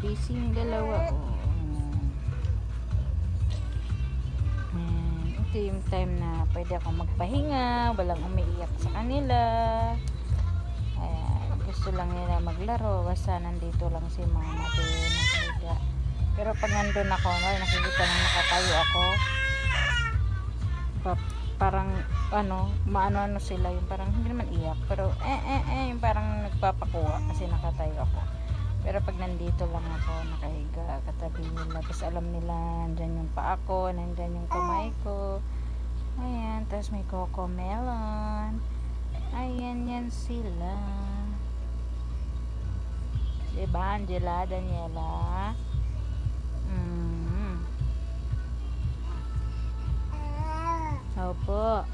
busy yung dalawa. Ito yung time na pwede akong magpahinga, walang umiiyak sa kanila. Ayan, gusto lang nila maglaro, basta nandito lang si mama doon nakahiga. Pero pag nandun ako, nakikita lang nakatayo ako, parang maano sila, yung parang hindi naman iyak, pero yung parang nagpapakuha kasi nakatayo ako. Pero pag nandito lang ako, nakahiga, katabi nila, tapos alam nila, nandyan yung paa ko, nandyan yung kamay ko. Ayan, tapos may coco melon. Ayan, yan sila. Diba, Angela, Daniela? Opo.